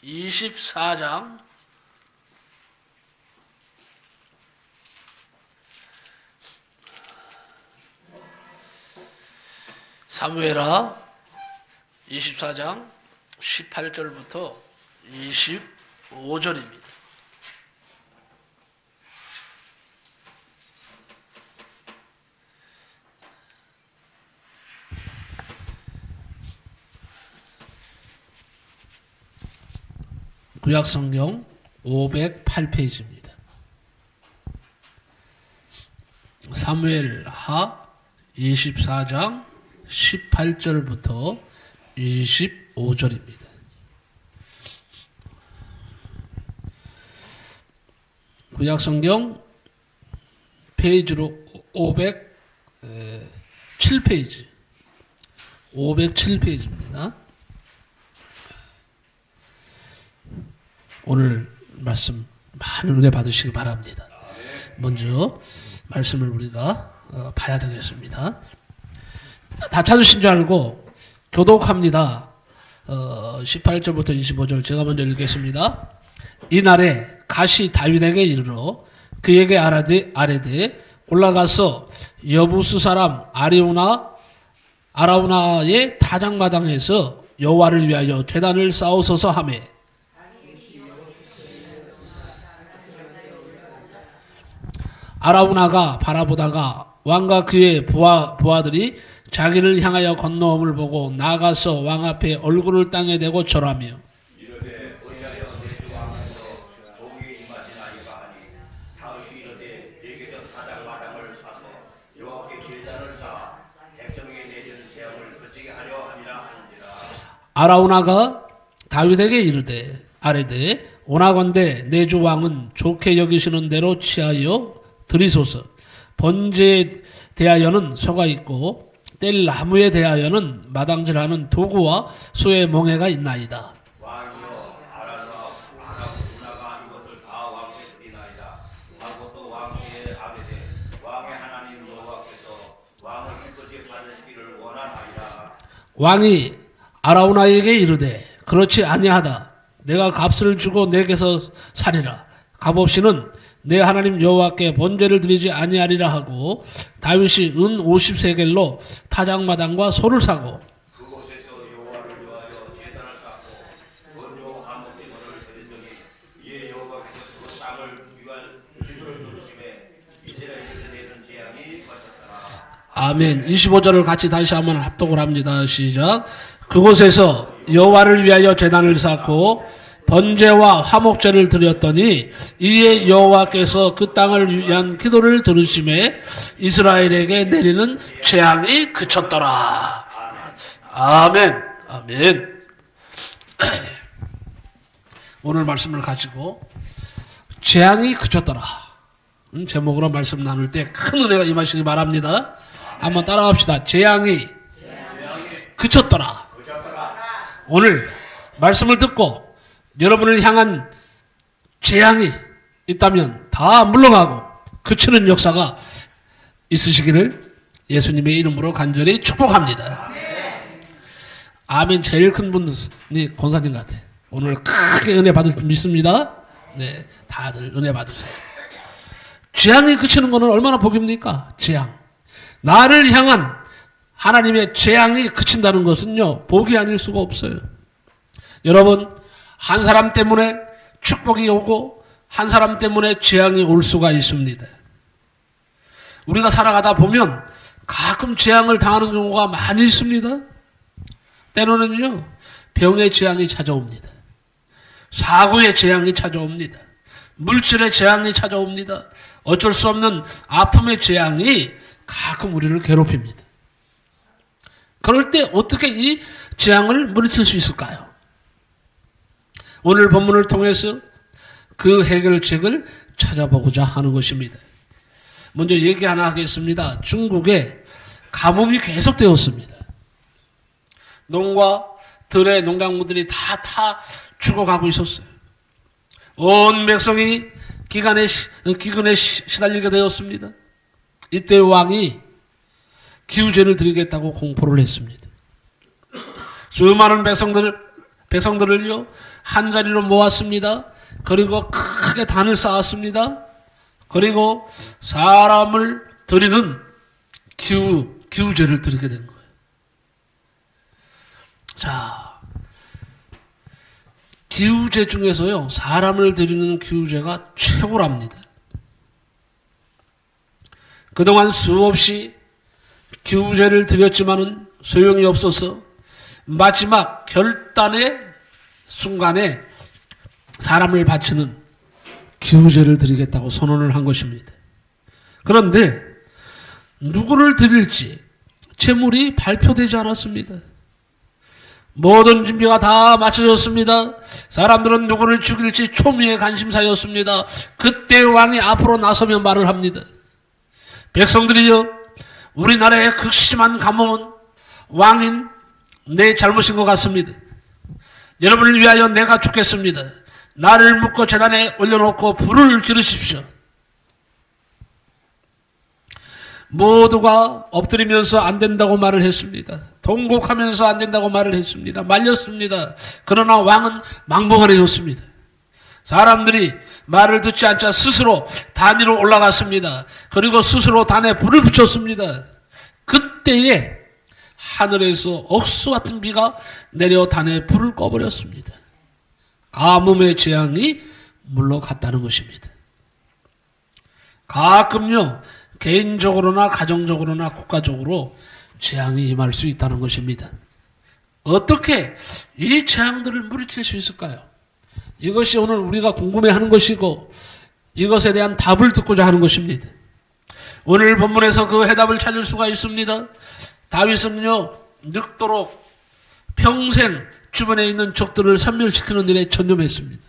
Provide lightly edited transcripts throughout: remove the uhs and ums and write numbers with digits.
24장 '사무엘하 24장 18절부터 25절입니다. 구약성경 508페이지입니다. 사무엘하 24장 18절부터 25절입니다. 구약성경 페이지로 507페이지 507페이지입니다. 오늘 말씀 많은 은혜 받으시기 바랍니다. 먼저 말씀을 우리가 봐야 되겠습니다. 다 찾으신 줄 알고 교독합니다. 18절부터 25절 제가 먼저 읽겠습니다. 이날에 갓이 다윗에게 이르러 그에게 아뢰되 올라가서 여부수 사람 아라우나의 타작마당에서 여호와를 위하여 제단을 쌓으소서 하매 아라우나가 바라보다가 왕과 그의 부하들이 자기를 향하여 건너옴을 보고 나가서 왕 앞에 얼굴을 땅에 대고 절하며 이르되 어찌하여 내 주 왕께서 종에게 임하시나이까 하니 다윗이 이르되 내게서 타작마당을 사서 여호와께 제단을 쌓아 백성에게 내리는 재앙을 그치게 하려 함이라 하는지라. 아라우나가 다윗에게 아뢰되 오나건대 내 주 왕은 좋게 여기시는 대로 취하여 드리소서. 번제에 대하여는 소가 있고 뗄 나무에 대하여는 마당질하는 도구와 소의 멍에가 있나이다. 왕이여 아라우나가 이것을 다 왕께 드리나이다 하고 또 왕께 아뢰되 왕의 하나님 여호와께서 왕을 기쁘게 받으시기를 원하나이다. 왕이 아라우나에게 이르되 그렇지 아니하다. 내가 값을 주고 내게서 사리라. 값없이는 내 하나님 여호와께 번제를 드리지 아니하리라 하고 다윗이 은 50세겔로 타작마당과 소를 사고 그곳에서 여호와를 위하여 제단을 쌓고 번제와 화목제물을 드렸더니 이에 여호와께서 그 땅을 기도를 들으심에 이스라엘에게 내리는 재앙이 거쳤더라. 아멘. 25절을 같이 다시 한번 합독을 합니다. 시작. 그곳에서 여호와를 위하여 제단을 쌓고 번제와 화목제를 드렸더니 이에 여호와께서 그 땅을 위한 기도를 들으심에 이스라엘에게 내리는 재앙이 그쳤더라. 아멘. 아멘. 오늘 말씀을 가지고 재앙이 그쳤더라 제목으로 말씀 나눌 때 큰 은혜가 임하시기 바랍니다. 한번 따라갑시다. 재앙이 그쳤더라. 오늘 말씀을 듣고 여러분을 향한 재앙이 있다면 다 물러가고 그치는 역사가 있으시기를 예수님의 이름으로 간절히 축복합니다. 아멘. 제일 큰 분이 권사님 같아. 오늘 크게 은혜 받을 줄 믿습니다. 네, 다들 은혜 받으세요. 재앙이 그치는 것은 얼마나 복입니까? 재앙. 나를 향한 하나님의 재앙이 그친다는 것은요, 복이 아닐 수가 없어요. 여러분, 한 사람 때문에 축복이 오고 한 사람 때문에 재앙이 올 수가 있습니다. 우리가 살아가다 보면 가끔 재앙을 당하는 경우가 많이 있습니다. 때로는요, 병의 재앙이 찾아옵니다. 사고의 재앙이 찾아옵니다. 물질의 재앙이 찾아옵니다. 어쩔 수 없는 아픔의 재앙이 가끔 우리를 괴롭힙니다. 그럴 때 어떻게 이 재앙을 물리칠 수 있을까요? 오늘 본문을 통해서 그 해결책을 찾아보고자 하는 것입니다. 먼저 얘기 하나 하겠습니다. 중국에 가뭄이 계속되었습니다. 농과 들의 농작물들이 다 죽어가고 있었어요. 온 백성이 기근에 시달리게 되었습니다. 이때 왕이 기후제를 드리겠다고 공포를 했습니다. 수많은 백성들 백성들을요 한 자리로 모았습니다. 그리고 크게 단을 쌓았습니다. 그리고 사람을 드리는 기우제를 드리게 된 거예요. 자, 기우제 중에서요 사람을 드리는 기우제가 최고랍니다. 그동안 수없이 기우제를 드렸지만은 소용이 없어서 마지막 결단의 순간에 사람을 바치는 기우제를 드리겠다고 선언을 한 것입니다. 그런데 누구를 드릴지 제물이 발표되지 않았습니다. 모든 준비가 다 마쳐졌습니다. 사람들은 누구를 죽일지 초미의 관심사였습니다. 그때 왕이 앞으로 나서며 말을 합니다. 백성들이여, 우리나라의 극심한 가뭄은 왕인 내 잘못인 것 같습니다. 여러분을 위하여 내가 죽겠습니다. 나를 묶어 제단에 올려놓고 불을 지르십시오. 모두가 엎드리면서 안 된다고 말을 했습니다. 통곡하면서 안 된다고 말을 했습니다. 말렸습니다. 그러나 왕은 망봉하려였습니다. 사람들이 말을 듣지 않자 스스로 단 위로 올라갔습니다. 그리고 스스로 단에 불을 붙였습니다. 그때에 하늘에서 억수 같은 비가 내려 단에 불을 꺼버렸습니다. 가뭄의 재앙이 물러갔다는 것입니다. 가끔요 개인적으로나 가정적으로나 국가적으로 재앙이 임할 수 있다는 것입니다. 어떻게 이 재앙들을 물리칠 수 있을까요? 이것이 오늘 우리가 궁금해하는 것이고 이것에 대한 답을 듣고자 하는 것입니다. 오늘 본문에서 그 해답을 찾을 수가 있습니다. 다윗은요 늙도록 평생 주변에 있는 적들을 섬멸시키는 일에 전념했습니다.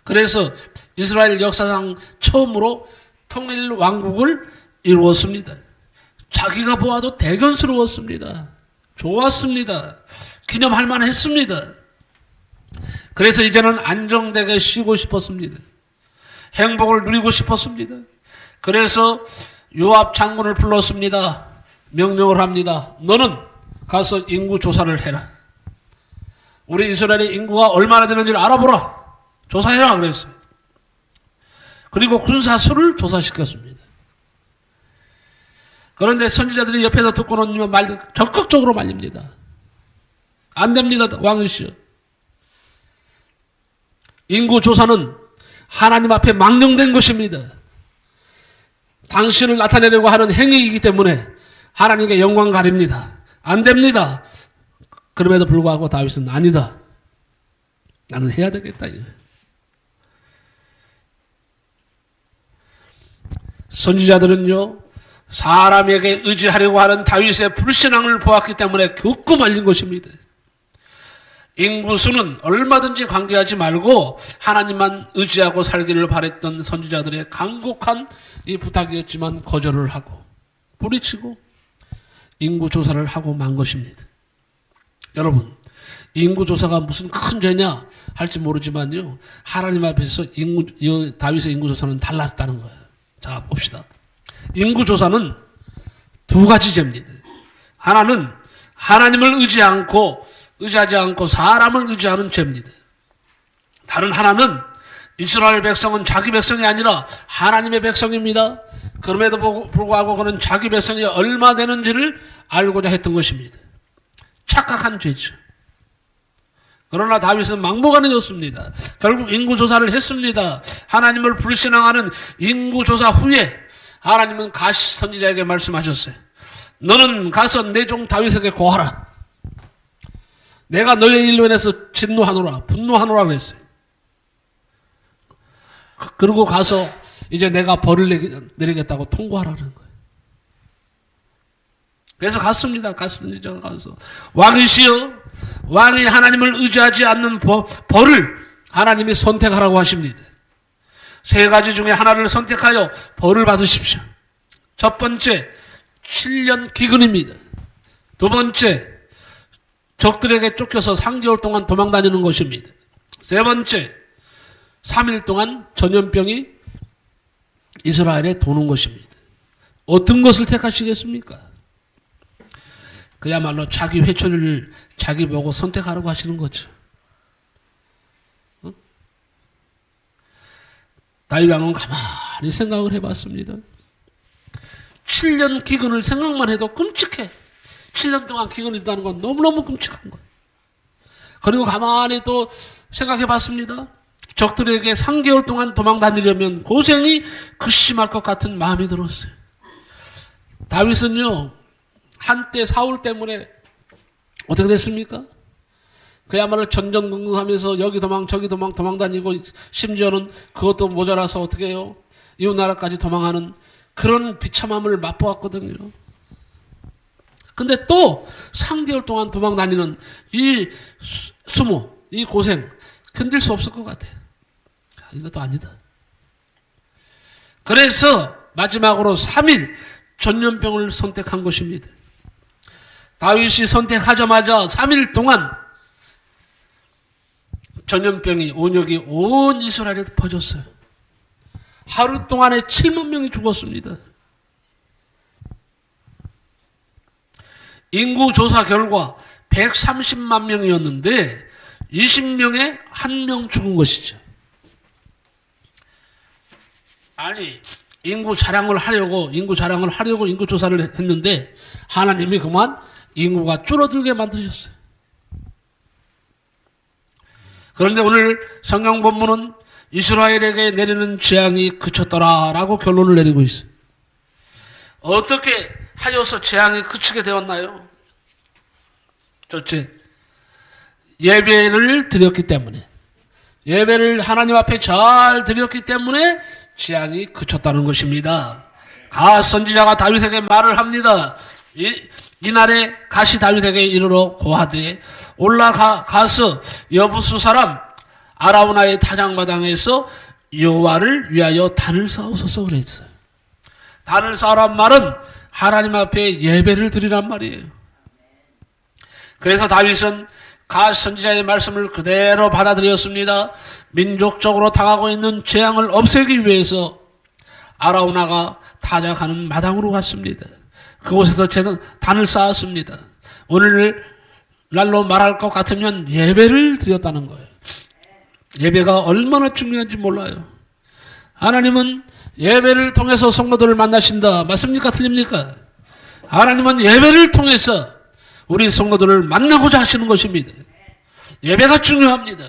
그래서 이스라엘 역사상 처음으로 통일 왕국을 이루었습니다. 자기가 보아도 대견스러웠습니다. 좋았습니다. 기념할 만했습니다. 그래서 이제는 안정되게 쉬고 싶었습니다. 행복을 누리고 싶었습니다. 그래서 요압 장군을 불렀습니다. 명령을 합니다. 너는 가서 인구 조사를 해라. 우리 이스라엘의 인구가 얼마나 되는지를 알아보라. 조사해라 그랬어요. 그리고 군사수를 조사시켰습니다. 그런데 선지자들이 옆에서 듣고는 적극적으로 말립니다. 안 됩니다. 왕이시여. 인구 조사는 하나님 앞에 망령된 것입니다. 당신을 나타내려고 하는 행위이기 때문에 하나님께 영광 가립니다. 안 됩니다. 그럼에도 불구하고 다윗은 아니다. 나는 해야 되겠다. 선지자들은요 사람에게 의지하려고 하는 다윗의 불신앙을 보았기 때문에 겪고 말린 것입니다. 인구수는 얼마든지 관계하지 말고 하나님만 의지하고 살기를 바랬던 선지자들의 간곡한 이 부탁이었지만 거절을 하고 뿌리치고 인구조사를 하고 만 것입니다. 여러분, 인구조사가 무슨 큰 죄냐 할지 모르지만요 하나님 앞에서 다윗의 인구조사는 달랐다는 거예요. 자, 봅시다. 인구조사는 두 가지 죄입니다. 하나는 하나님을 의지하지 않고 사람을 의지하는 죄입니다. 다른 하나는 이스라엘 백성은 자기 백성이 아니라 하나님의 백성입니다. 그럼에도 불구하고 그는 자기 백성이 얼마 되는지를 알고자 했던 것입니다. 착각한 죄죠. 그러나 다윗은 막무가내였습니다. 결국 인구조사를 했습니다. 하나님을 불신앙하는 인구조사 후에 하나님은 가시 선지자에게 말씀하셨어요. 너는 가서 내 종 다윗에게 고하라. 내가 너의 일로 인해서 진노하노라, 분노하노라 그랬어요. 그리고 가서 이제 내가 벌을 내리겠다고 통보하라는 거예요. 그래서 갔습니다. 갔습니다. 가서 왕이시여, 왕이 하나님을 의지하지 않는 벌을 하나님이 선택하라고 하십니다. 세 가지 중에 하나를 선택하여 벌을 받으십시오. 첫 번째, 7년 기근입니다. 두 번째, 적들에게 쫓겨서 3개월 동안 도망다니는 것입니다. 세 번째, 3일 동안 전염병이 이스라엘에 도는 것입니다. 어떤 것을 택하시겠습니까? 그야말로 자기 회초리를 자기 보고 선택하라고 하시는 거죠. 다윗 왕은 가만히 생각을 해봤습니다. 7년 기근을 생각만 해도 끔찍해. 7년 동안 기근이 있다는 건 너무너무 끔찍한 거예요. 그리고 가만히 또 생각해봤습니다. 적들에게 3개월 동안 도망 다니려면 고생이 극심할 것 같은 마음이 들었어요. 다윗은요, 한때 사울 때문에 어떻게 됐습니까? 그야말로 전전긍긍하면서 여기 도망 저기 도망 다니고, 심지어는 그것도 모자라서 어떻게 해요? 이웃나라까지 도망하는 그런 비참함을 맛보았거든요. 근데 또 3개월 동안 도망 다니는 이 수모, 이 고생 견딜 수 없을 것 같아요. 이것도 아니다. 그래서 마지막으로 3일 전염병을 선택한 것입니다. 다윗이 선택하자마자 3일 동안 전염병이, 온역이 온 이스라엘에 퍼졌어요. 하루 동안에 7만 명이 죽었습니다. 인구 조사 결과 130만 명이었는데 20명에 1명 죽은 것이죠. 아니, 인구 조사를 하려고 인구 조사를 했는데 하나님이 그만 인구가 줄어들게 만드셨어요. 그런데 오늘 성경 본문은 이스라엘에게 내리는 재앙이 그쳤더라라고 결론을 내리고 있어요. 어떻게 하여서 재앙이 그치게 되었나요? 첫째, 예배를 드렸기 때문에, 예배를 하나님 앞에 잘 드렸기 때문에 재앙이 그쳤다는 것입니다. 가 선지자가 다윗에게 말을 합니다. 이날에 가시 다윗에게 이르러 고하되 올라가서 여부수 사람 아라우나의 타작마당에서 여호와를 위하여 단을 쌓으소서 그랬어요. 단을 쌓으란 말은 하나님 앞에 예배를 드리란 말이에요. 그래서 다윗은 가 선지자의 말씀을 그대로 받아들였습니다. 민족적으로 당하고 있는 재앙을 없애기 위해서 아라우나가 타작하는 마당으로 갔습니다. 그곳에서 저는 단을 쌓았습니다. 오늘날로 말할 것 같으면 예배를 드렸다는 거예요. 예배가 얼마나 중요한지 몰라요. 하나님은 예배를 통해서 성도들을 만나신다. 맞습니까? 틀립니까? 하나님은 예배를 통해서 우리 성도들을 만나고자 하시는 것입니다. 예배가 중요합니다.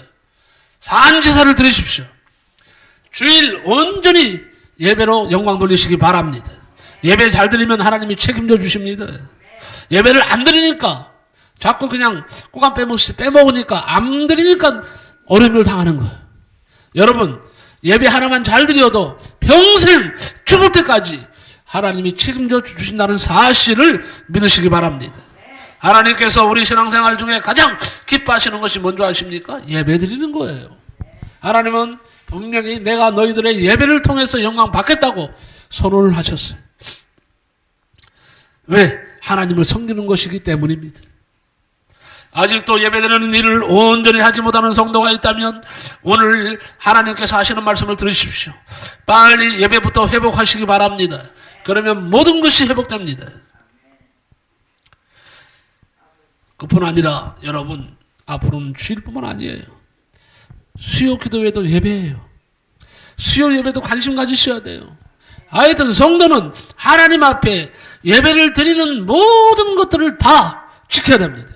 산제사를 드리십시오. 주일 온전히 예배로 영광 돌리시기 바랍니다. 예배 잘 드리면 하나님이 책임져 주십니다. 예배를 안 드리니까 자꾸 그냥 꼬감 빼먹으니까 안 드리니까 어려움을 당하는 거예요. 여러분, 예배 하나만 잘 드려도 평생 죽을 때까지 하나님이 책임져 주신다는 사실을 믿으시기 바랍니다. 하나님께서 우리 신앙생활 중에 가장 기뻐하시는 것이 뭔지 아십니까? 예배 드리는 거예요. 하나님은 분명히 내가 너희들의 예배를 통해서 영광 받겠다고 선언을 하셨어요. 왜? 하나님을 섬기는 것이기 때문입니다. 아직도 예배드리는 일을 온전히 하지 못하는 성도가 있다면 오늘 하나님께서 하시는 말씀을 들으십시오. 빨리 예배부터 회복하시기 바랍니다. 그러면 모든 것이 회복됩니다. 그뿐 아니라 여러분, 앞으로는 주일뿐만 아니에요. 수요 기도회도 예배예요. 수요 예배도 관심 가지셔야 돼요. 하여튼 성도는 하나님 앞에 예배를 드리는 모든 것들을 다 지켜야 됩니다.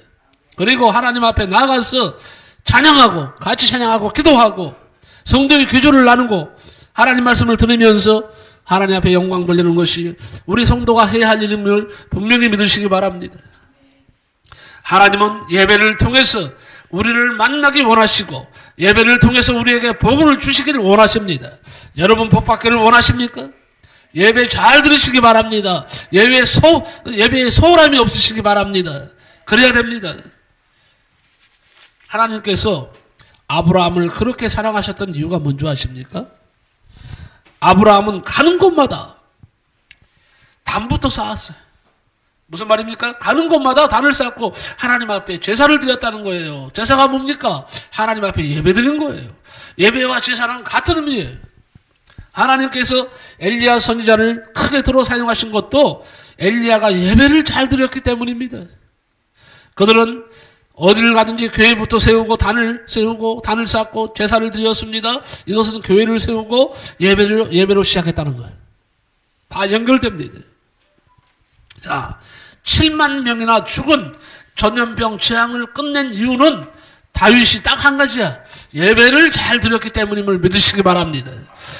그리고 하나님 앞에 나가서 찬양하고, 같이 찬양하고, 기도하고, 성도의 교조를 나누고, 하나님 말씀을 들으면서 하나님 앞에 영광 돌리는 것이 우리 성도가 해야 할 일임을 분명히 믿으시기 바랍니다. 하나님은 예배를 통해서 우리를 만나기 원하시고, 예배를 통해서 우리에게 복을 주시기를 원하십니다. 여러분 복 받기를 원하십니까? 예배 잘 들으시기 바랍니다. 예배에 소홀함이 없으시기 바랍니다. 그래야 됩니다. 하나님께서 아브라함을 그렇게 사랑하셨던 이유가 뭔지 아십니까? 아브라함은 가는 곳마다 단부터 쌓았어요. 무슨 말입니까? 가는 곳마다 단을 쌓고 하나님 앞에 제사를 드렸다는 거예요. 제사가 뭡니까? 하나님 앞에 예배 드린 거예요. 예배와 제사는 같은 의미예요. 하나님께서 엘리야 선지자를 크게 들어 사용하신 것도 엘리야가 예배를 잘 드렸기 때문입니다. 그들은 어디를 가든지 교회부터 세우고 단을 쌓고 제사를 드렸습니다. 이것은 교회를 세우고 예배로 시작했다는 거예요. 다 연결됩니다. 자, 7만 명이나 죽은 전염병 재앙을 끝낸 이유는 다윗이 딱 한 가지야. 예배를 잘 드렸기 때문임을 믿으시기 바랍니다.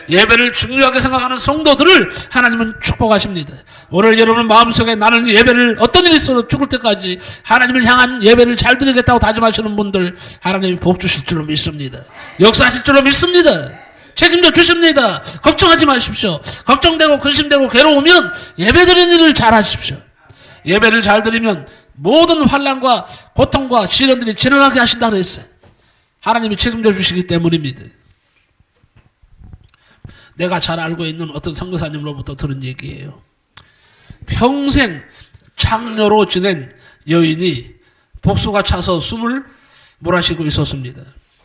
예배를 중요하게 생각하는 성도들을 하나님은 축복하십니다. 오늘 여러분 마음속에 나는 예배를 어떤 일이 있어도 죽을 때까지 하나님을 향한 예배를 잘 드리겠다고 다짐하시는 분들 하나님이 복 주실 줄로 믿습니다. 역사하실 줄로 믿습니다. 책임져 주십니다. 걱정하지 마십시오. 걱정되고 근심되고 괴로우면 예배 드리는 일을 잘 하십시오. 예배를 잘 드리면 모든 환난과 고통과 시련들이 지나가게 하신다 그랬어요. 하나님이 책임져 주시기 때문입니다. 내가 잘 알고 있는 어떤 선교사님으로부터 들은 얘기예요. 평생 창녀로 지낸 여인이 복수가 차서 숨을 몰아쉬고 있었습니다.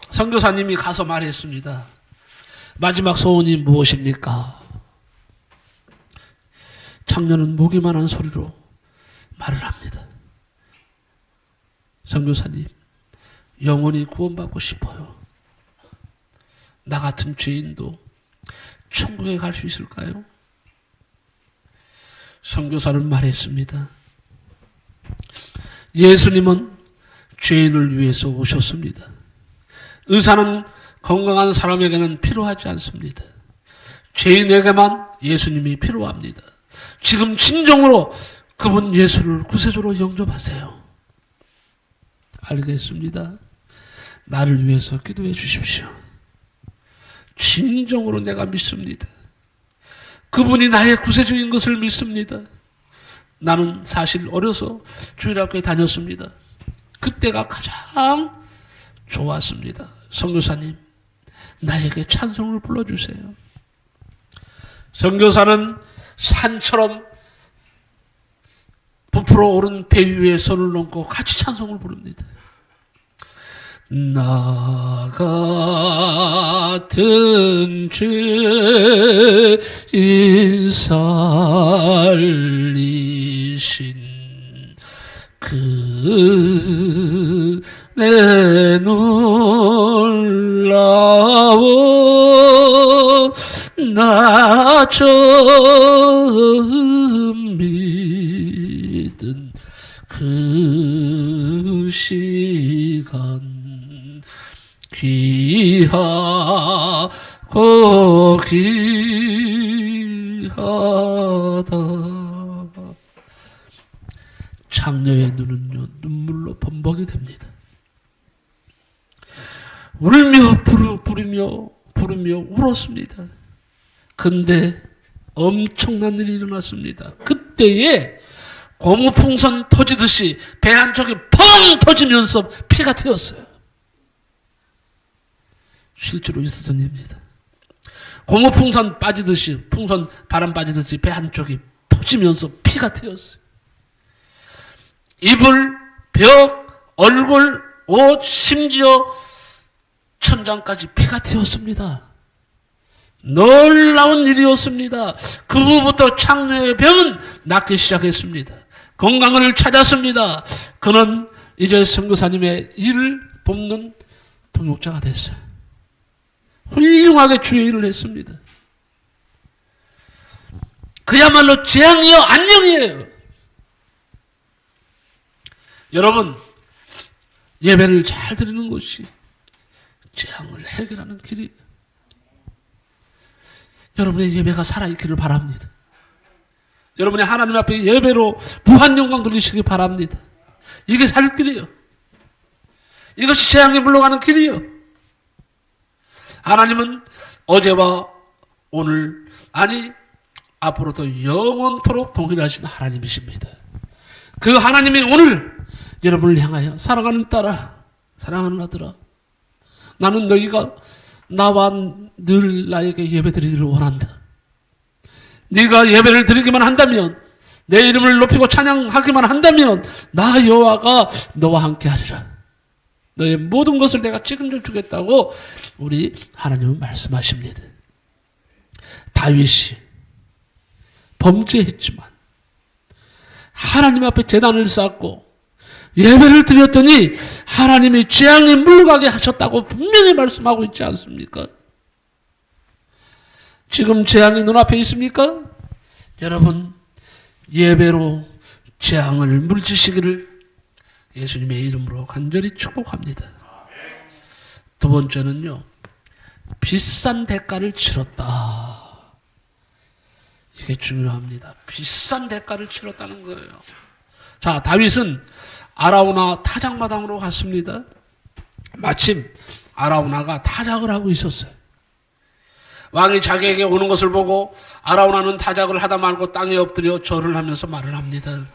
선교사님이 가서 말했습니다. 마지막 소원이 무엇입니까? 창녀는 목이만한 소리로 말을 합니다. 선교사님, 영원히 구원받고 싶어요. 나 같은 죄인도 천국에 갈 수 있을까요? 선교사는 말했습니다. 예수님은 죄인을 위해서 오셨습니다. 의사는 건강한 사람에게는 필요하지 않습니다. 죄인에게만 예수님이 필요합니다. 지금 진정으로 그분 예수를 구세주로 영접하세요. 알겠습니다. 나를 위해서 기도해 주십시오. 진정으로 내가 믿습니다. 그분이 나의 구세주인 것을 믿습니다. 나는 사실 어려서 주일학교에 다녔습니다. 그때가 가장 좋았습니다. 선교사님, 나에게 찬송을 불러주세요. 선교사는 산처럼 부풀어 오른 배 위에 손을 얹고 같이 찬송을 부릅니다. 나 같은 죄인 살리신 그 내 놀라운 나 처음 믿은 그 시간 귀하고 귀하다. 장녀의 눈은요 눈물로 범벅이 됩니다. 울며 부르며 울었습니다. 근데 엄청난 일이 일어났습니다. 그때에 고무풍선 터지듯이 배 한쪽이 펑 터지면서 피가 튀었어요. 실제로 있었던 일입니다. 고무풍선 빠지듯이 풍선 바람 빠지듯이 배 한쪽이 터지면서 피가 튀었어요. 이불, 벽, 얼굴, 옷, 심지어 천장까지 피가 튀었습니다. 놀라운 일이었습니다. 그 후부터 창녀의 병은 낫기 시작했습니다. 건강을 찾았습니다. 그는 이제 선교사님의 일을 돕는 동역자가 됐어요. 훌륭하게 주의 일을 했습니다. 그야말로 재앙이요 안녕이에요. 여러분, 예배를 잘 드리는 것이 재앙을 해결하는 길이에요. 여러분의 예배가 살아있기를 바랍니다. 여러분의 하나님 앞에 예배로 무한 영광 돌리시기 바랍니다. 이게 살 길이에요. 이것이 재앙이 물러가는 길이에요. 하나님은 어제와 오늘, 아니 앞으로도 영원토록 동일하신 하나님이십니다. 그 하나님이 오늘 여러분을 향하여 사랑하는 딸아, 사랑하는 아들아, 나는 너희가 나와 늘 나에게 예배드리기를 원한다. 네가 예배를 드리기만 한다면, 내 이름을 높이고 찬양하기만 한다면 나 여호와가 너와 함께 하리라. 너의 모든 것을 내가 책임져 주겠다고 우리 하나님은 말씀하십니다. 다윗이 범죄했지만 하나님 앞에 제단을 쌓고 예배를 드렸더니 하나님이 재앙이 물러가게 하셨다고 분명히 말씀하고 있지 않습니까? 지금 재앙이 눈앞에 있습니까? 여러분, 예배로 재앙을 물리치시기를 예수님의 이름으로 간절히 축복합니다. 두 번째는요, 비싼 대가를 치렀다. 이게 중요합니다. 비싼 대가를 치렀다는 거예요. 자, 다윗은 아라우나 타작마당으로 갔습니다. 마침 아라우나가 타작을 하고 있었어요. 왕이 자기에게 오는 것을 보고 아라우나는 타작을 하다 말고 땅에 엎드려 절을 하면서 말을 합니다.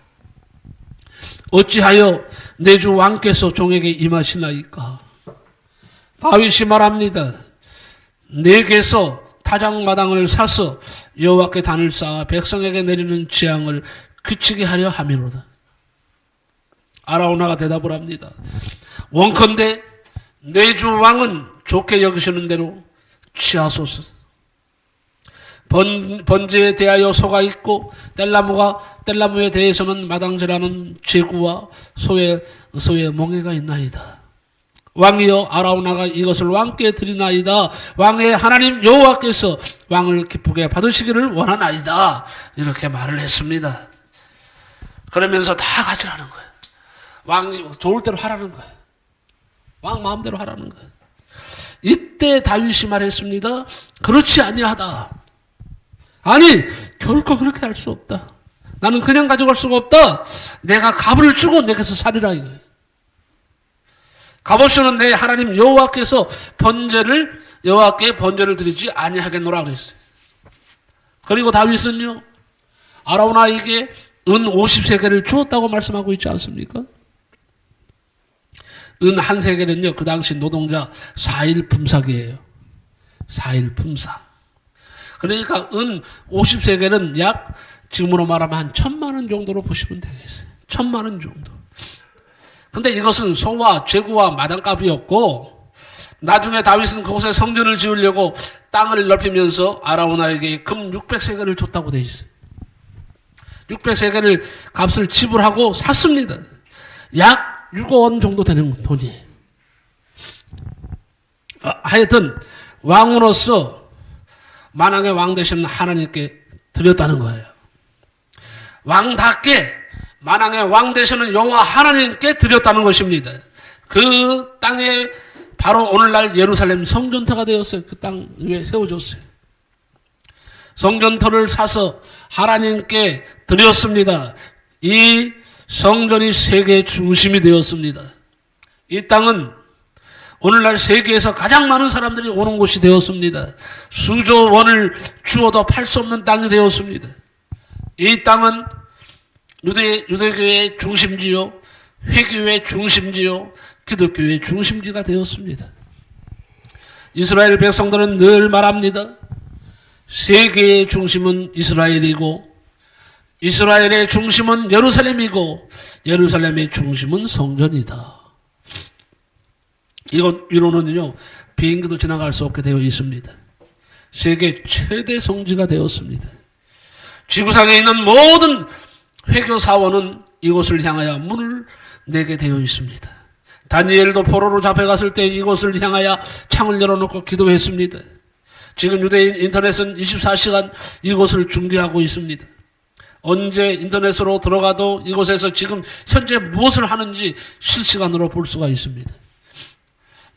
어찌하여 내 주 왕께서 종에게 임하시나이까? 다윗이 말합니다. 내게서 타작마당을 사서 여호와께 단을 쌓아 백성에게 내리는 재앙을 그치게 하려 함이로다. 아라우나가 대답을 합니다. 원컨대 내 주 왕은 좋게 여기시는 대로 취하소서. 번제에 대하여 소가 있고 뗄나무에 대해서는 마당제라는 제구와 소의 멍에가 있나이다. 왕이여, 아라우나가 이것을 왕께 드리나이다. 왕의 하나님 여호와께서 왕을 기쁘게 받으시기를 원하나이다. 이렇게 말을 했습니다. 그러면서 다 가지라는 거예요. 왕이 좋을 대로 하라는 거예요. 왕 마음대로 하라는 거예요. 이때 다윗이 말했습니다. 그렇지 아니하다. 아니, 결코 그렇게 할 수 없다. 나는 그냥 가져갈 수가 없다. 내가 값을 주고 내게서 살리라 이거예요. 값없이는 내 하나님 여호와께서 여호와께 번제를 드리지 아니하겠노라 그랬어요. 그리고 다윗은요, 아라우나에게 은 50세겔을 주었다고 말씀하고 있지 않습니까? 은 한 세겔은요, 그 당시 노동자 4일 품삯이에요. 4일 품삯. 그러니까 은 50세겔은 약 지금으로 말하면 한 1,000만 원 정도로 보시면 되겠어요. 1,000만 원 정도. 근데 이것은 소와 제구와 마당값이었고, 나중에 다윗은 그곳에 성전을 지으려고 땅을 넓히면서 아라우나에게 금 600세겔을 줬다고 되어 있어요. 600세겔을 값을 지불하고 샀습니다. 약 6억 원 정도 되는 돈이에요. 하여튼 왕으로서 만왕의 왕 되신 하나님께 드렸다는 거예요. 왕답게 만왕의 왕 되시는 여호와 하나님께 드렸다는 것입니다. 그 땅에 바로 오늘날 예루살렘 성전터가 되었어요. 그 땅 위에 세워졌어요. 성전터를 사서 하나님께 드렸습니다. 이 성전이 세계의 중심이 되었습니다. 이 땅은 오늘날 세계에서 가장 많은 사람들이 오는 곳이 되었습니다. 수조 원을 주어도 팔 수 없는 땅이 되었습니다. 이 땅은 유대교의 중심지요, 회교의 중심지요, 기독교의 중심지가 되었습니다. 이스라엘 백성들은 늘 말합니다. 세계의 중심은 이스라엘이고, 이스라엘의 중심은 예루살렘이고, 예루살렘의 중심은 성전이다. 이로는요, 비행기도 지나갈 수 없게 되어 있습니다. 세계 최대 성지가 되었습니다. 지구상에 있는 모든 회교 사원은 이곳을 향하여 문을 내게 되어 있습니다. 다니엘도 포로로 잡혀갔을 때 이곳을 향하여 창을 열어놓고 기도했습니다. 지금 유대인 인터넷은 24시간 이곳을 중계하고 있습니다. 언제 인터넷으로 들어가도 이곳에서 지금 현재 무엇을 하는지 실시간으로 볼 수가 있습니다.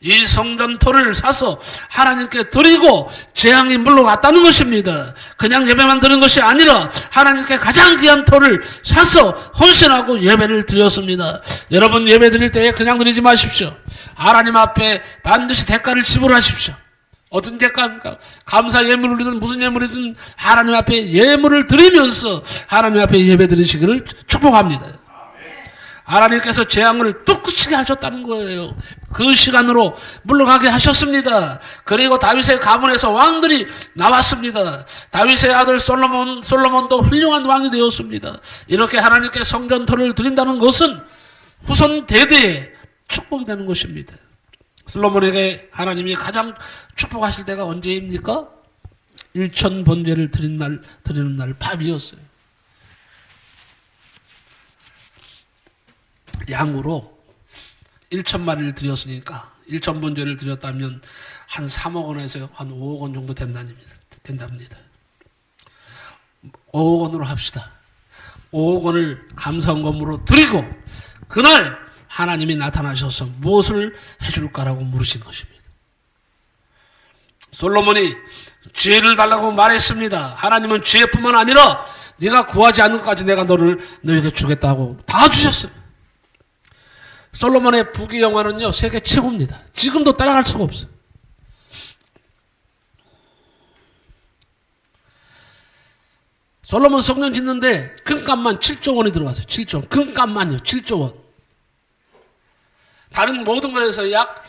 이 성전토를 사서 하나님께 드리고 재앙이 물러갔다는 것입니다. 그냥 예배만 드린 것이 아니라 하나님께 가장 귀한 토를 사서 헌신하고 예배를 드렸습니다. 여러분, 예배 드릴 때 그냥 드리지 마십시오. 하나님 앞에 반드시 대가를 지불하십시오. 어떤 대가입니까? 감사 예물이든 무슨 예물이든 하나님 앞에 예물을 드리면서 하나님 앞에 예배 드리시기를 축복합니다. 하나님께서 재앙을 뚝 그치게 하셨다는 거예요. 그 시간으로 물러가게 하셨습니다. 그리고 다윗의 가문에서 왕들이 나왔습니다. 다윗의 아들 솔로몬도 훌륭한 왕이 되었습니다. 이렇게 하나님께 성전토를 드린다는 것은 후손 대대에 축복이 되는 것입니다. 솔로몬에게 하나님이 가장 축복하실 때가 언제입니까? 일천 번제를 드리는 날 밤이었어요. 양으로 1,000마리를 드렸으니까 1,000번제를 드렸다면 한 3억 원에서 한 5억 원 정도 된답니다. 5억 원으로 합시다. 5억 원을 감사원금으로 드리고 그날 하나님이 나타나셔서 무엇을 해줄까라고 물으신 것입니다. 솔로몬이 지혜를 달라고 말했습니다. 하나님은 지혜뿐만 아니라 네가 구하지 않는 것까지 내가 너에게 주겠다고 다 주셨어요. 솔로몬의 부귀영화는요 세계 최고입니다. 지금도 따라갈 수가 없어요. 솔로몬 성전 짓는데 금값만 7조 원이 들어갔어요. 7조 원. 금값만요. 7조 원. 다른 모든 것에서 약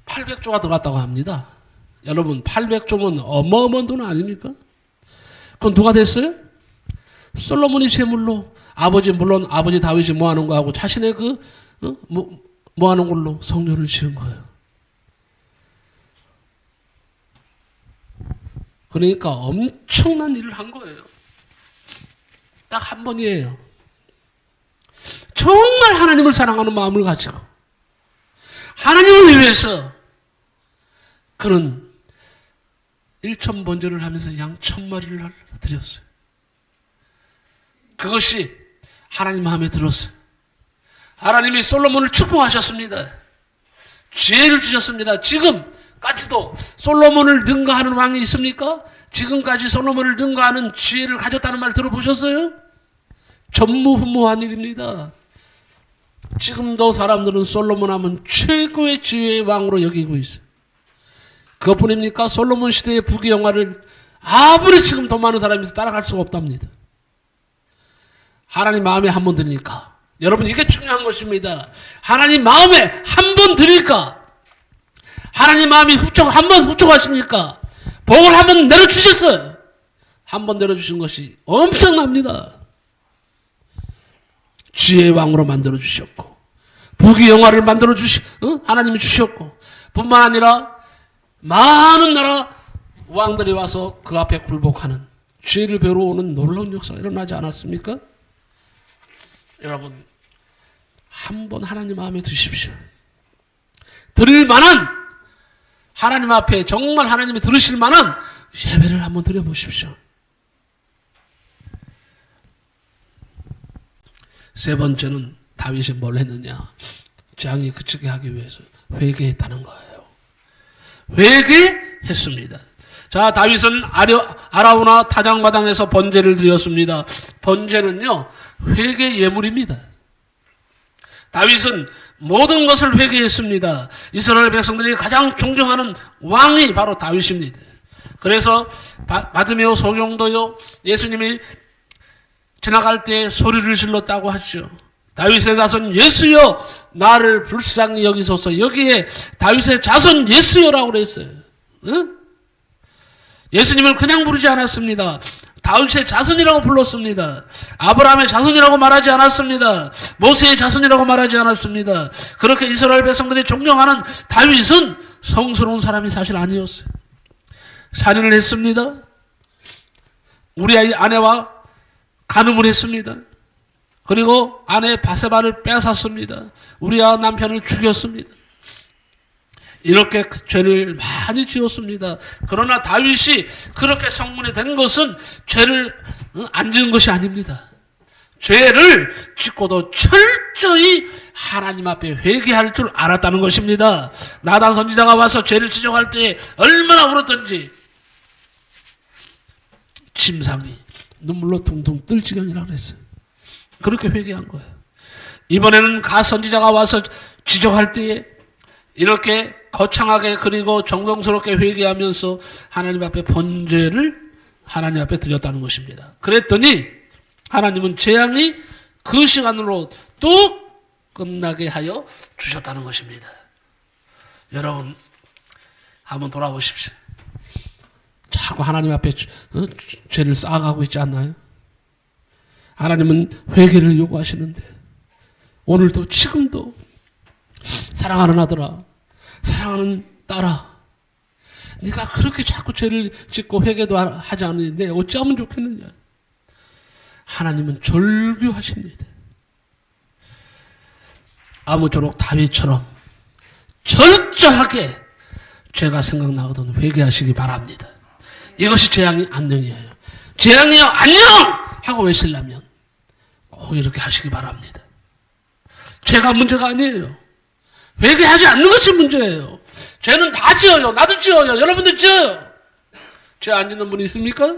800조가 들어갔다고 합니다. 여러분 800조면 어마어마한 돈 아닙니까? 그건 누가 됐어요? 솔로몬이 제물로 물론 아버지 다윗이 모아놓은 거하고 자신의 모아놓은 걸로 성전을 지은 거예요. 그러니까 엄청난 일을 한 거예요. 딱 한 번이에요. 정말 하나님을 사랑하는 마음을 가지고 하나님을 위해서 그는 1,000번제를 하면서 양 1,000마리를 드렸어요. 그것이 하나님 마음에 들었어요. 하나님이 솔로몬을 축복하셨습니다. 지혜를 주셨습니다. 지금까지도 솔로몬을 능가하는 왕이 있습니까? 지금까지 솔로몬을 능가하는 지혜를 가졌다는 말 들어보셨어요? 전무후무한 일입니다. 지금도 사람들은 솔로몬 하면 최고의 지혜의 왕으로 여기고 있어요. 그것뿐입니까? 솔로몬 시대의 부귀영화를 아무리 지금 더 많은 사람이 따라갈 수가 없답니다. 하나님 마음에 한 번 드니까 여러분 이게 중요한 것입니다. 하나님 마음에 한 번 드니까 하나님 마음이 한 번 흡족하시니까 복을 한 번 내려주셨어요. 한 번 내려주신 것이 엄청납니다. 지혜의 왕으로 만들어주셨고 부귀영화를 하나님이 주셨고 뿐만 아니라 많은 나라 왕들이 와서 그 앞에 굴복하는 지혜를 배우러 오는 놀라운 역사가 일어나지 않았습니까? 여러분 한번 하나님 마음에 드십시오. 드릴 만한 하나님 앞에 정말 하나님이 들으실 만한 예배를 한번 드려보십시오. 세 번째는 다윗이 뭘 했느냐? 재앙이 그치게 하기 위해서 회개했다는 거예요. 회개했습니다. 자, 다윗은 아라우나 타작마당에서 번제를 드렸습니다. 번제는요, 회개 예물입니다. 다윗은 모든 것을 회개했습니다. 이스라엘 백성들이 가장 존경하는 왕이 바로 다윗입니다. 그래서 바드메오 소경도요, 예수님이 지나갈 때 소리를 질렀다고 하죠. 다윗의 자손 예수여 나를 불쌍히 여기소서. 여기에 다윗의 자손 예수여라고 그랬어요. 응? 예수님을 그냥 부르지 않았습니다. 다윗의 자손이라고 불렀습니다. 아브라함의 자손이라고 말하지 않았습니다. 모세의 자손이라고 말하지 않았습니다. 그렇게 이스라엘 백성들이 존경하는 다윗은 성스러운 사람이 사실 아니었어요. 살인을 했습니다. 우리 아내와 간음을 했습니다. 그리고 아내 바세바를 빼앗았습니다. 우리아 남편을 죽였습니다. 이렇게 죄를 많이 지었습니다. 그러나 다윗이 그렇게 성문이 된 것은 죄를 안 지은 것이 아닙니다. 죄를 짓고도 철저히 하나님 앞에 회개할 줄 알았다는 것입니다. 나단 선지자가 와서 죄를 지적할 때 얼마나 울었던지 침상이 눈물로 둥둥 뜰 지경이라고 그랬어요. 그렇게 회개한 거예요. 이번에는 가 선지자가 와서 지적할 때에 이렇게 거창하게 그리고 정성스럽게 회개하면서 하나님 앞에 번제를 하나님 앞에 드렸다는 것입니다. 그랬더니 하나님은 재앙이 그 시간으로 또 끝나게 하여 주셨다는 것입니다. 여러분 한번 돌아보십시오. 자꾸 하나님 앞에 죄를 쌓아가고 있지 않나요? 하나님은 회개를 요구하시는데 오늘도 지금도 사랑하는 아들아, 사랑하는 딸아, 네가 그렇게 자꾸 죄를 짓고 회개도 하지 않는데 어찌하면 좋겠느냐? 하나님은 절규하십니다. 아무쪼록 다윗처럼 철저하게 죄가 생각나거든 회개하시기 바랍니다. 이것이 재앙이 안녕이에요. 재앙이요 안녕! 하고 외치려면 꼭 이렇게 하시기 바랍니다. 죄가 문제가 아니에요. 회개하지 않는 것이 문제예요. 죄는 다 지어요. 나도 지어요. 여러분도 지어요. 죄 안 짓는 분이 있습니까?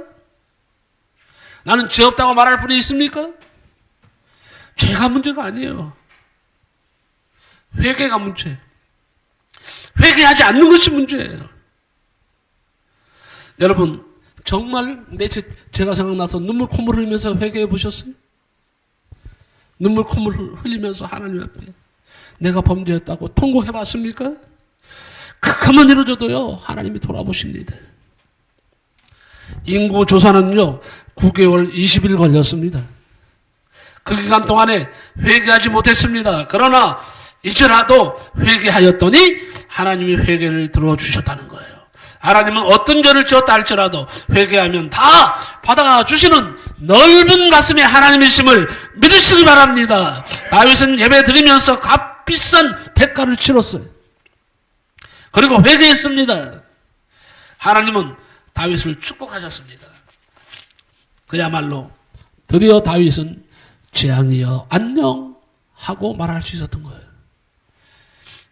나는 죄 없다고 말할 분이 있습니까? 죄가 문제가 아니에요. 회개가 문제. 회개하지 않는 것이 문제예요. 여러분 정말 제가 생각나서 눈물 콧물 흘리면서 회개해 보셨어요? 눈물 콧물 흘리면서 하나님 앞에 내가 범죄했다고 통곡해 봤습니까? 그것만 이루어져도요 하나님이 돌아보십니다. 인구 조사는요 9개월 20일 걸렸습니다. 그 기간 동안에 회개하지 못했습니다. 그러나 이제라도 회개하였더니 하나님이 회개를 들어주셨다는 거예요. 하나님은 어떤 죄를 지었다 할지라도 회개하면 다 받아주시는 넓은 가슴의 하나님이심을 믿으시기 바랍니다. 다윗은 예배 드리면서 값비싼 대가를 치렀어요. 그리고 회개했습니다. 하나님은 다윗을 축복하셨습니다. 그야말로 드디어 다윗은 재앙이여 안녕 하고 말할 수 있었던 거예요.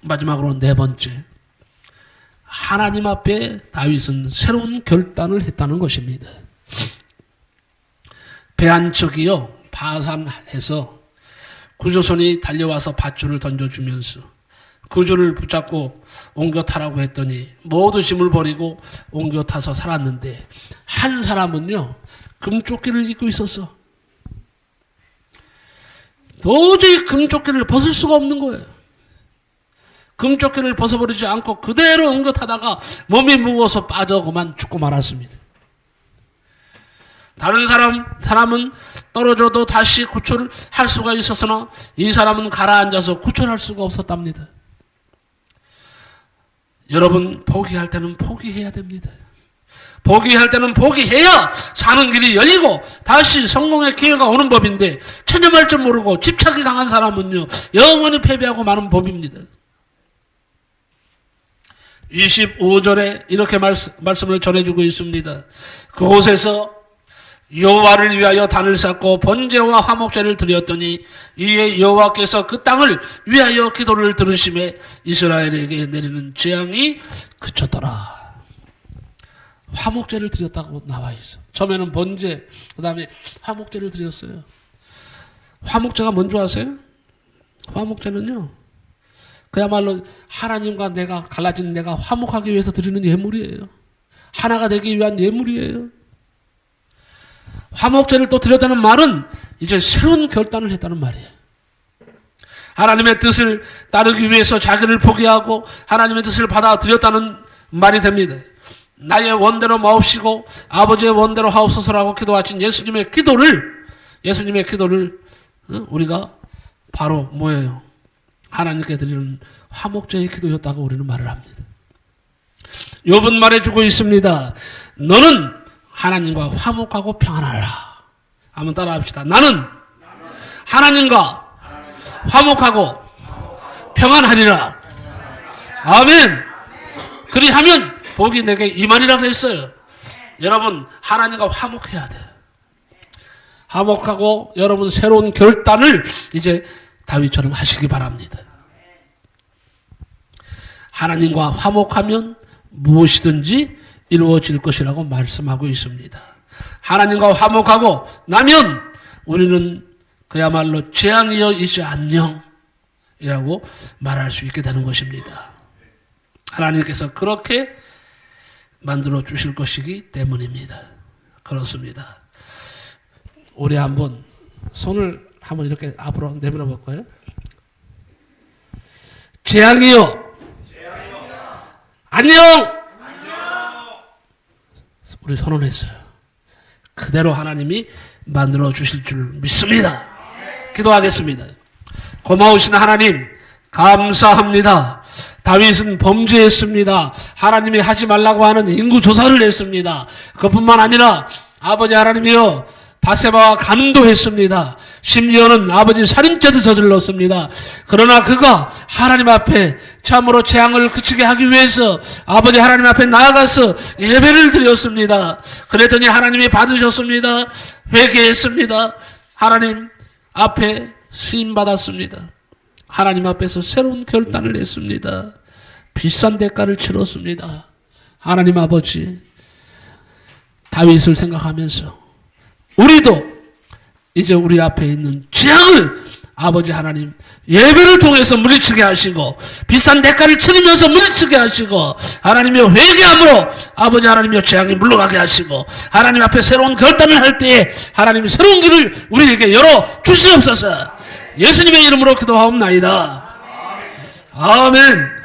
마지막으로 네 번째, 하나님 앞에 다윗은 새로운 결단을 했다는 것입니다. 배한척이요 바산해서 구조선이 달려와서 밧줄을 던져주면서 구조를 붙잡고 옮겨 타라고 했더니 모두 짐을 버리고 옮겨 타서 살았는데 한 사람은요 금조끼를 입고 있었어. 도저히 금조끼를 벗을 수가 없는 거예요. 금조끼를 벗어버리지 않고 그대로 옮겨 타다가 몸이 무거워서 빠져 그만 죽고 말았습니다. 다른 사람은 떨어져도 다시 구출을 할 수가 있었으나 이 사람은 가라앉아서 구출할 수가 없었답니다. 여러분 포기할 때는 포기해야 됩니다. 포기할 때는 포기해야 사는 길이 열리고 다시 성공의 기회가 오는 법인데 체념할 줄 모르고 집착이 강한 사람은요 영원히 패배하고 마는 법입니다. 25절에 이렇게 말씀을 전해주고 있습니다. 그곳에서 여호와를 위하여 단을 쌓고 번제와 화목제를 드렸더니 이에 여호와께서 그 땅을 위하여 기도를 들으심에 이스라엘에게 내리는 재앙이 그쳤더라. 화목제를 드렸다고 나와 있어. 처음에는 번제, 그 다음에 화목제를 드렸어요. 화목제가 뭔지 아세요? 화목제는요 그야말로 하나님과 갈라진 내가 화목하기 위해서 드리는 예물이에요. 하나가 되기 위한 예물이에요. 화목제를 또 드렸다는 말은 이제 새로운 결단을 했다는 말이에요. 하나님의 뜻을 따르기 위해서 자기를 포기하고 하나님의 뜻을 받아들였다는 말이 됩니다. 나의 원대로 마옵시고 아버지의 원대로 하옵소서라고 기도하신 예수님의 기도를 우리가 바로 뭐예요? 하나님께 드리는 화목제의 기도였다고 우리는 말을 합니다. 욥은 말해주고 있습니다. 너는 하나님과 화목하고 평안하라. 한번 따라합시다. 나는 하나님과 화목하고 평안하리라. 아멘. 그리하면 복이 내게 임하리라 그랬어요. 여러분 하나님과 화목해야 돼요. 화목하고 여러분 새로운 결단을 이제 다윗처럼 하시기 바랍니다. 하나님과 화목하면 무엇이든지 이루어질 것이라고 말씀하고 있습니다. 하나님과 화목하고 나면 우리는 그야말로 재앙이여 이제 안녕이라고 말할 수 있게 되는 것입니다. 하나님께서 그렇게 만들어 주실 것이기 때문입니다. 그렇습니다. 우리 한번 손을 한번 이렇게 앞으로 내밀어 볼까요? 재앙이여 안녕! 우리 선언했어요. 그대로 하나님이 만들어 주실 줄 믿습니다. 기도하겠습니다. 고마우신 하나님 감사합니다. 다윗은 범죄했습니다. 하나님이 하지 말라고 하는 인구조사를 했습니다. 그뿐만 아니라 아버지 하나님이여 바세바와 간도했습니다. 심지어는 아버지 살인죄도 저질렀습니다. 그러나 그가 하나님 앞에 참으로 재앙을 그치게 하기 위해서 아버지 하나님 앞에 나아가서 예배를 드렸습니다. 그랬더니 하나님이 받으셨습니다. 회개했습니다. 하나님 앞에 쓰임받았습니다. 하나님 앞에서 새로운 결단을 했습니다. 비싼 대가를 치렀습니다. 하나님 아버지, 다윗을 생각하면서 우리도 이제 우리 앞에 있는 재앙을 아버지 하나님 예배를 통해서 물리치게 하시고 비싼 대가를 치르면서 물리치게 하시고 하나님의 회개함으로 아버지 하나님의 재앙이 물러가게 하시고 하나님 앞에 새로운 결단을 할 때에 하나님이 새로운 길을 우리에게 열어 주시옵소서. 예수님의 이름으로 기도하옵나이다. 아멘.